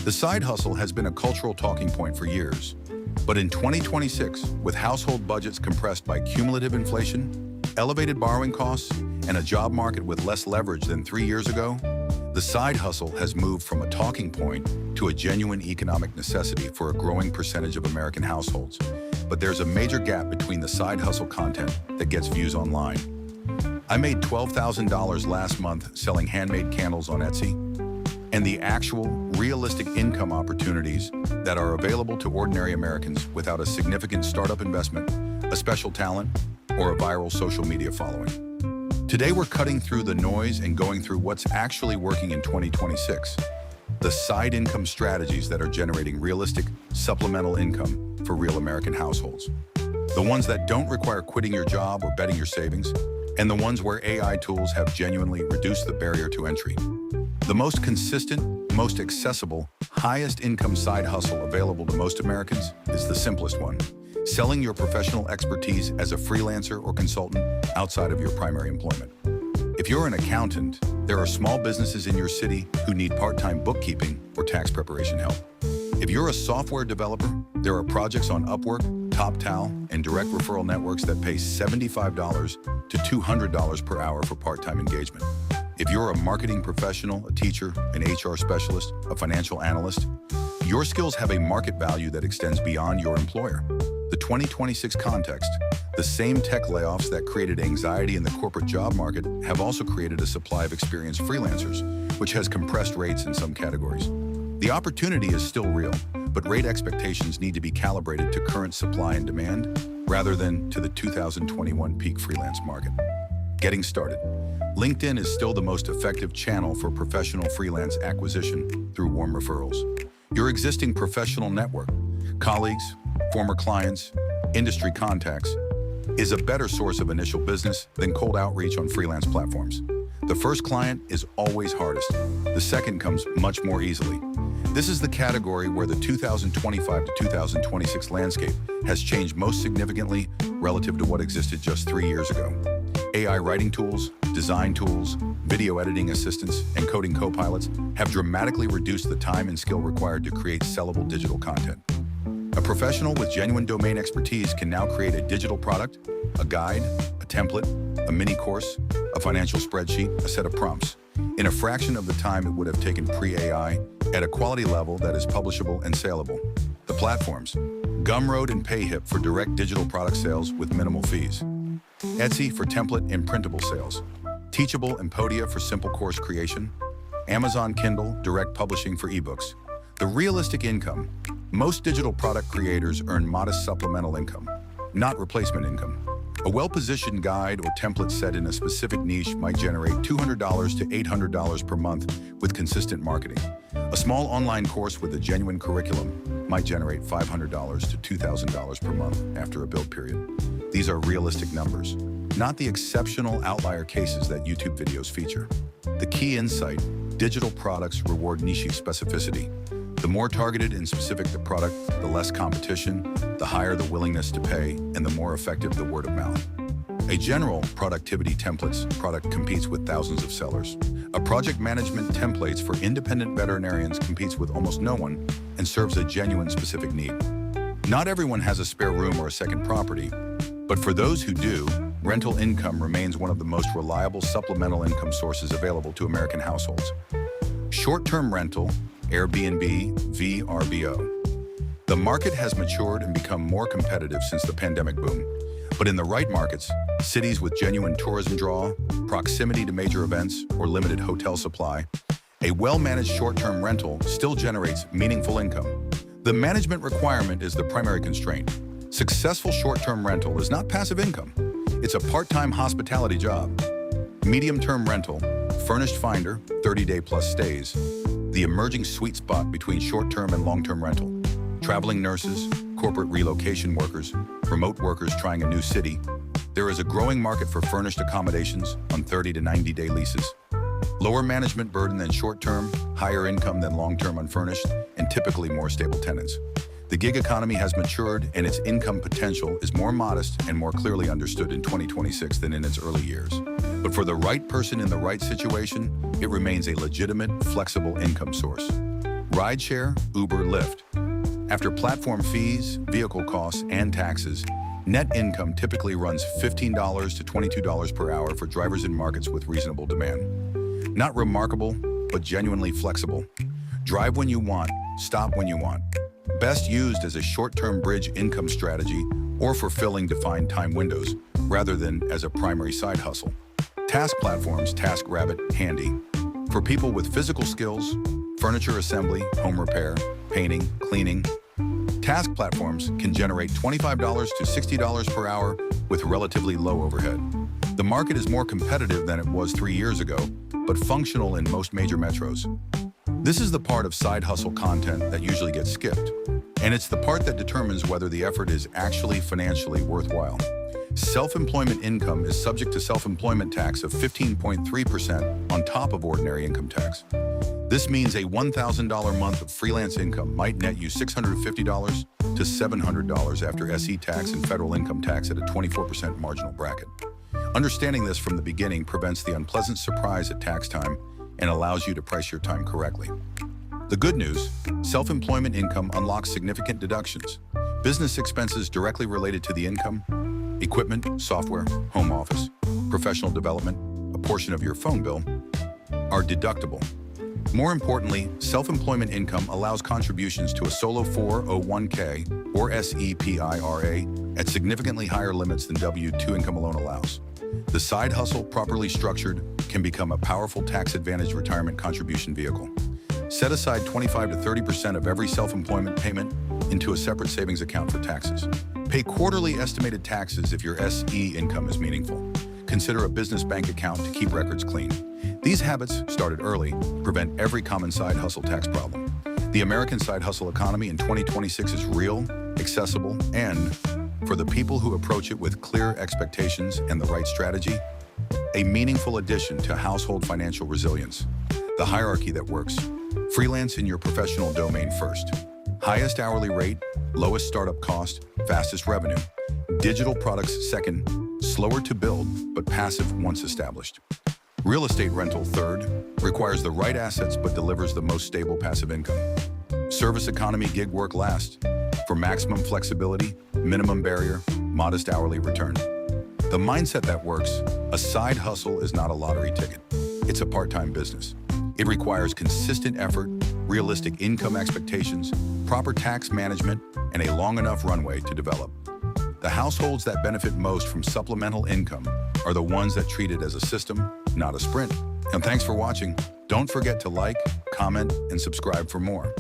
The side hustle has been a cultural talking point for years. But in 2026, with household budgets compressed by cumulative inflation, elevated borrowing costs, and a job market with less leverage than 3 years ago, the side hustle has moved from a talking point to a genuine economic necessity for a growing percentage of American households. But there's a major gap between the side hustle content that gets views online. I made $12,000 last month selling handmade candles on Etsy, and the actual, realistic income opportunities that are available to ordinary Americans without a significant startup investment, a special talent, or a viral social media following. Today, we're cutting through the noise and going through what's actually working in 2026. The side income strategies that are generating realistic, supplemental income for real American households. The ones that don't require quitting your job or betting your savings, and the ones where AI tools have genuinely reduced the barrier to entry. The most consistent, most accessible, highest income side hustle available to most Americans is the simplest one: selling your professional expertise as a freelancer or consultant outside of your primary employment. If you're an accountant, there are small businesses in your city who need part-time bookkeeping or tax preparation help. If you're a software developer, there are projects on Upwork, TopTal, and direct referral networks that pay $75 to $200 per hour for part-time engagement. If you're a marketing professional, a teacher, an HR specialist, a financial analyst, your skills have a market value that extends beyond your employer. The 2026 context, the same tech layoffs that created anxiety in the corporate job market have also created a supply of experienced freelancers, which has compressed rates in some categories. The opportunity is still real, but rate expectations need to be calibrated to current supply and demand rather than to the 2021 peak freelance market. Getting started. LinkedIn is still the most effective channel for professional freelance acquisition through warm referrals. Your existing professional network, colleagues, former clients, industry contacts, is a better source of initial business than cold outreach on freelance platforms. The first client is always hardest. The second comes much more easily. This is the category where the 2025 to 2026 landscape has changed most significantly relative to what existed just 3 years ago. AI writing tools, design tools, video editing assistants, and coding co-pilots have dramatically reduced the time and skill required to create sellable digital content. A professional with genuine domain expertise can now create a digital product, a guide, a template, a mini course, a financial spreadsheet, a set of prompts, in a fraction of the time it would have taken pre-AI, at a quality level that is publishable and saleable. The platforms: Gumroad and PayHip for direct digital product sales with minimal fees, Etsy for template and printable sales, Teachable and Podia for simple course creation, Amazon Kindle direct publishing for ebooks. The realistic income: most digital product creators earn modest supplemental income, not replacement income. A well-positioned guide or template set in a specific niche might generate $200 to $800 per month with consistent marketing. A small online course with a genuine curriculum might generate $500 to $2,000 per month after a build period. These are realistic numbers, not the exceptional outlier cases that YouTube videos feature. The key insight: digital products reward niche specificity. The more targeted and specific the product, the less competition, the higher the willingness to pay, and the more effective the word of mouth. A general productivity templates product competes with thousands of sellers. A project management templates for independent veterinarians competes with almost no one and serves a genuine specific need. Not everyone has a spare room or a second property, but for those who do, rental income remains one of the most reliable supplemental income sources available to American households. Short-term rental, Airbnb, VRBO. The market has matured and become more competitive since the pandemic boom. But in the right markets, cities with genuine tourism draw, proximity to major events, or limited hotel supply, a well-managed short-term rental still generates meaningful income. The management requirement is the primary constraint. Successful short-term rental is not passive income. It's a part-time hospitality job. Medium-term rental, furnished finder, 30-day plus stays, the emerging sweet spot between short-term and long-term rental. Traveling nurses, corporate relocation workers, remote workers trying a new city. There is a growing market for furnished accommodations on 30 to 90-day leases. Lower management burden than short-term, higher income than long-term unfurnished, and typically more stable tenants. The gig economy has matured, and its income potential is more modest and more clearly understood in 2026 than in its early years. But for the right person in the right situation, it remains a legitimate, flexible income source. Rideshare, Uber, Lyft. After platform fees, vehicle costs, and taxes, net income typically runs $15 to $22 per hour for drivers in markets with reasonable demand. Not remarkable, but genuinely flexible. Drive when you want, stop when you want. Best used as a short-term bridge income strategy or for filling defined time windows, rather than as a primary side hustle. Task platforms, TaskRabbit, handy. For people with physical skills, furniture assembly, home repair, painting, cleaning. Task platforms can generate $25 to $60 per hour with relatively low overhead. The market is more competitive than it was 3 years ago, but functional in most major metros. This is the part of side hustle content that usually gets skipped, and it's the part that determines whether the effort is actually financially worthwhile. Self-employment income is subject to self-employment tax of 15.3% on top of ordinary income tax. This means a $1,000 month of freelance income might net you $650 to $700 after SE tax and federal income tax at a 24% marginal bracket. Understanding this from the beginning prevents the unpleasant surprise at tax time and allows you to price your time correctly. The good news, self-employment income unlocks significant deductions. Business expenses directly related to the income, equipment, software, home office, professional development, a portion of your phone bill, are deductible. More importantly, self-employment income allows contributions to a solo 401k or SEPIRA at significantly higher limits than W-2 income alone allows. The side hustle, properly structured, can become a powerful tax-advantaged retirement contribution vehicle. Set aside 25 to 30% of every self-employment payment into a separate savings account for taxes. Pay quarterly estimated taxes if your SE income is meaningful. Consider a business bank account to keep records clean. These habits, started early, prevent every common side hustle tax problem. The American side hustle economy in 2026 is real, accessible, and, for the people who approach it with clear expectations and the right strategy, a meaningful addition to household financial resilience. The hierarchy that works. Freelance in your professional domain first. Highest hourly rate, lowest startup cost, fastest revenue. Digital products second, slower to build, but passive once established. Real estate rental third, requires the right assets but delivers the most stable passive income. Service economy gig work last, for maximum flexibility, minimum barrier, modest hourly return. The mindset that works, a side hustle is not a lottery ticket. It's a part-time business. It requires consistent effort, realistic income expectations, proper tax management, and a long enough runway to develop. The households that benefit most from supplemental income are the ones that treat it as a system, not a sprint. And thanks for watching. Don't forget to like, comment, and subscribe for more.